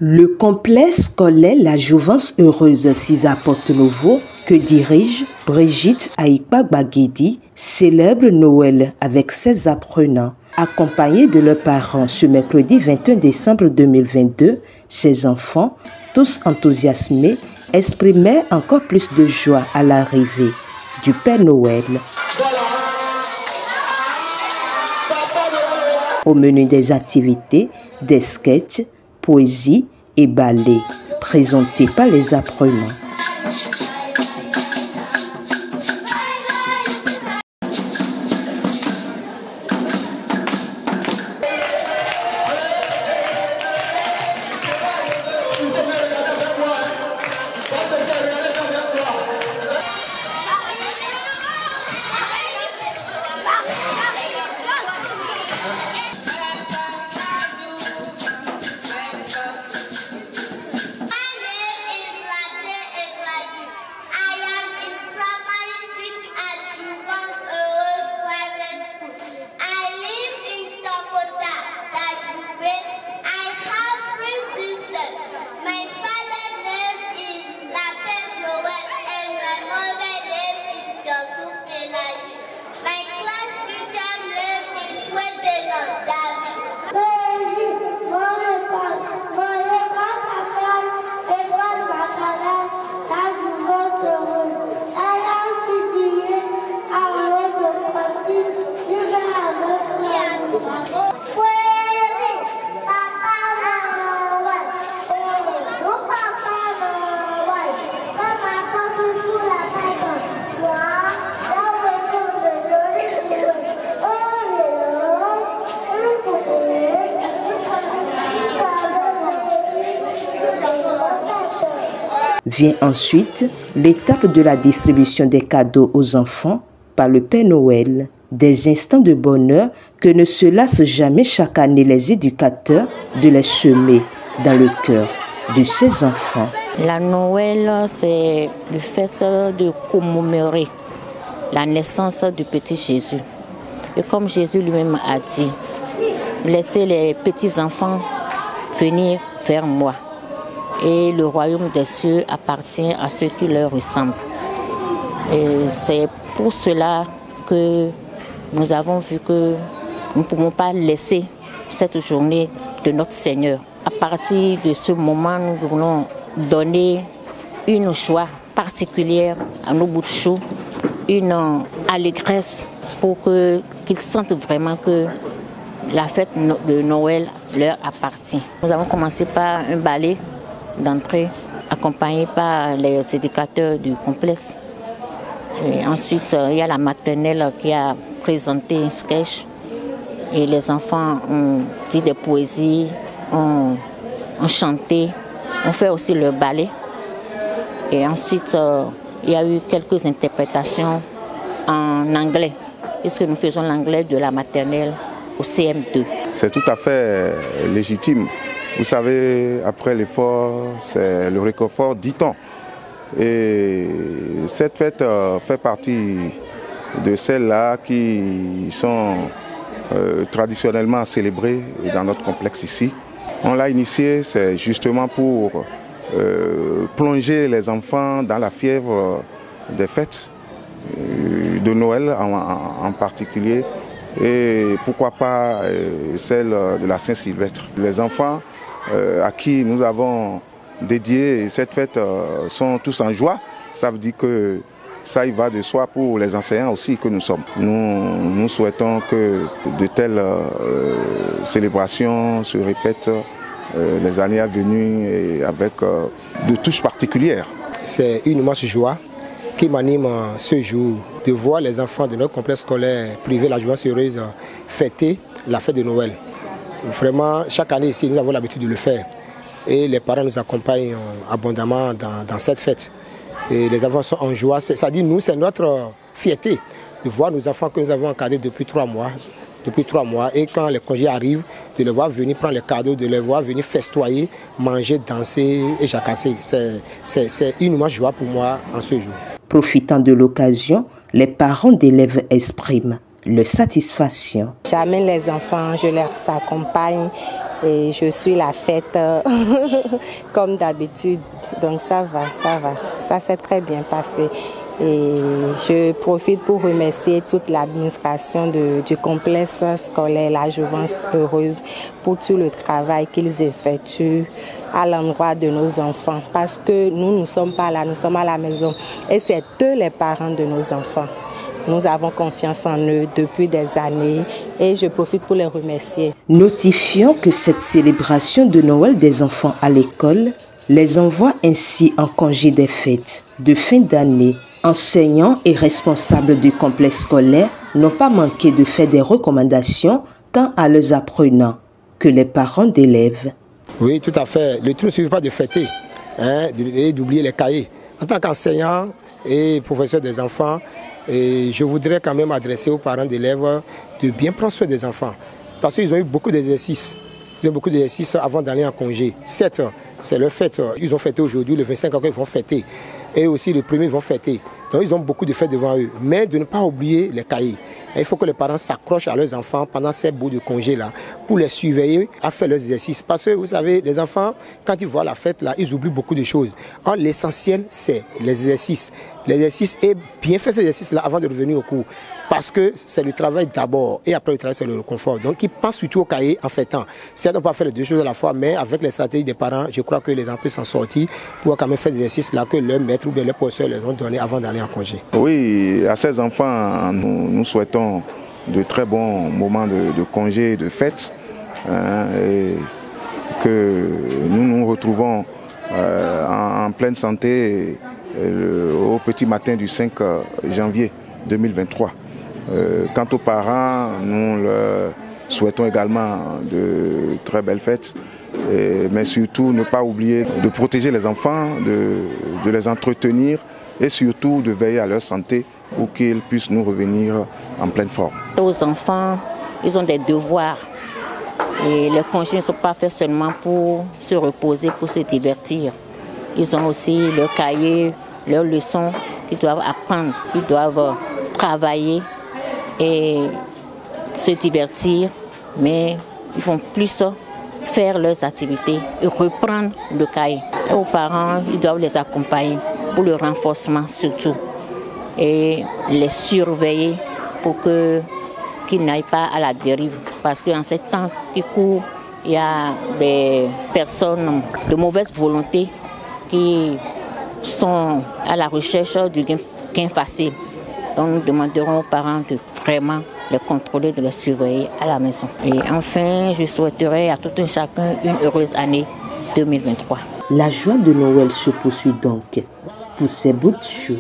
Le complexe scolaire La Jouvence Heureuse Cisa Porto Novo, que dirige Brigitte Aïkpa Baguedi, célèbre Noël avec ses apprenants. Accompagnés de leurs parents ce mercredi 21 décembre 2022, ces enfants, tous enthousiasmés, exprimaient encore plus de joie à l'arrivée du Père Noël. Au menu des activités, des sketchs, poésie et ballet, présentés par les apprenants. Vient ensuite l'étape de la distribution des cadeaux aux enfants par le Père Noël. Des instants de bonheur que ne se lassent jamais chaque année les éducateurs de les semer dans le cœur de ces enfants. La Noël, c'est le fait de commémorer la naissance du petit Jésus. Et comme Jésus lui-même a dit, laissez les petits enfants venir vers moi. Et le royaume des cieux appartient à ceux qui leur ressemblent. Et c'est pour cela que nous avons vu que nous ne pouvons pas laisser cette journée de notre Seigneur. À partir de ce moment, nous voulons donner une joie particulière à nos bouts de chou, une allégresse pour qu'ils sentent vraiment que la fête de Noël leur appartient. Nous avons commencé par un ballet d'entrée accompagné par les éducateurs du complexe. Et ensuite, il y a la maternelle qui a présenté un sketch et les enfants ont dit des poésies, ont chanté, ont fait aussi le ballet. Et ensuite, il y a eu quelques interprétations en anglais, puisque nous faisons l'anglais de la maternelle au CM2. C'est tout à fait légitime. Vous savez, après l'effort, c'est le réconfort, dit-on. Et cette fête fait partie de celles-là qui sont traditionnellement célébrées dans notre complexe ici. On l'a initié, c'est justement pour plonger les enfants dans la fièvre des fêtes, de Noël en particulier, et pourquoi pas celle de la Saint-Sylvestre. Les enfants à qui nous avons dédié cette fête sont tous en joie. Ça veut dire que ça y va de soi pour les enseignants aussi que nous sommes. Nous souhaitons que de telles célébrations se répètent les années à venir et avec de touches particulières. C'est une immense joie qui m'anime ce jour de voir les enfants de notre complexe scolaire privé La Jouvence Heureuse fêter la fête de Noël. Vraiment, chaque année ici, nous avons l'habitude de le faire. Et les parents nous accompagnent abondamment dans cette fête. Et les enfants sont en joie. C'est-à-dire, nous, c'est notre fierté de voir nos enfants que nous avons encadrés depuis 3 mois. Et quand les congés arrivent, de les voir venir prendre les cadeaux, de les voir venir festoyer, manger, danser et jacasser. C'est une immense joie pour moi en ce jour. Profitant de l'occasion, les parents d'élèves expriment leur satisfaction. J'amène les enfants, je les accompagne et je suis la fête comme d'habitude. Donc ça va, ça s'est très bien passé. Et je profite pour remercier toute l'administration du complexe scolaire La Jouvence Heureuse pour tout le travail qu'ils effectuent à l'endroit de nos enfants. Parce que nous ne sommes pas là, nous sommes à la maison. Et c'est eux les parents de nos enfants. Nous avons confiance en eux depuis des années et je profite pour les remercier. Notifiant que cette célébration de Noël des enfants à l'école les envoie ainsi en congé des fêtes de fin d'année. Enseignants et responsables du complexe scolaire n'ont pas manqué de faire des recommandations tant à leurs apprenants que les parents d'élèves. Oui, tout à fait. Le tout ne suffit pas de fêter, d'oublier les cahiers. En tant qu'enseignant et professeur des enfants, je voudrais quand même adresser aux parents d'élèves de bien prendre soin des enfants. Parce qu'ils ont eu beaucoup d'exercices. Ils ont beaucoup d'exercices avant d'aller en congé. Certes, c'est leur fête. Ils ont fêté aujourd'hui, le 25 octobre, ils vont fêter. Et aussi le 1er, ils vont fêter. Donc ils ont beaucoup de fêtes devant eux. Mais de ne pas oublier les cahiers. Et il faut que les parents s'accrochent à leurs enfants pendant ces bouts de congé-là pour les surveiller à faire leurs exercices. Parce que vous savez, les enfants, quand ils voient la fête, là, ils oublient beaucoup de choses. Or, l'essentiel, c'est les exercices. L'exercice est bien fait, ces exercices-là, avant de revenir au cours. Parce que c'est le travail d'abord et après le travail, c'est le confort. Donc, ils pensent surtout au cahier en fêtant. Certes, on ne peut pas faire les deux choses à la fois, mais avec les stratégies des parents, je crois que les enfants peuvent s'en sortir pour quand même faire des exercices là que leur maître ou bien leur professeur les ont donné avant d'aller en congé. Oui, à ces enfants, nous souhaitons de très bons moments de congé, de fête, et que nous nous retrouvons en pleine santé au petit matin du 5 janvier 2023. Quant aux parents, nous leur souhaitons également de très belles fêtes, mais surtout ne pas oublier de protéger les enfants, de les entretenir et surtout de veiller à leur santé pour qu'ils puissent nous revenir en pleine forme. Aux enfants, ils ont des devoirs et les congés ne sont pas faits seulement pour se reposer, pour se divertir. Ils ont aussi leur cahier, leurs leçons qu'ils doivent apprendre, ils doivent travailler et se divertir, mais ils vont plus faire leurs activités et reprendre le cahier. Et aux parents, ils doivent les accompagner pour le renforcement surtout et les surveiller pour qu'ils n'aillent pas à la dérive. Parce qu'en ces temps qui courent, il y a des personnes de mauvaise volonté qui sont à la recherche du gain facile. Donc nous demanderons aux parents de vraiment les contrôler, de les surveiller à la maison. Et enfin, je souhaiterais à tout un chacun une heureuse année 2023. La joie de Noël se poursuit donc pour ces bouts de chou.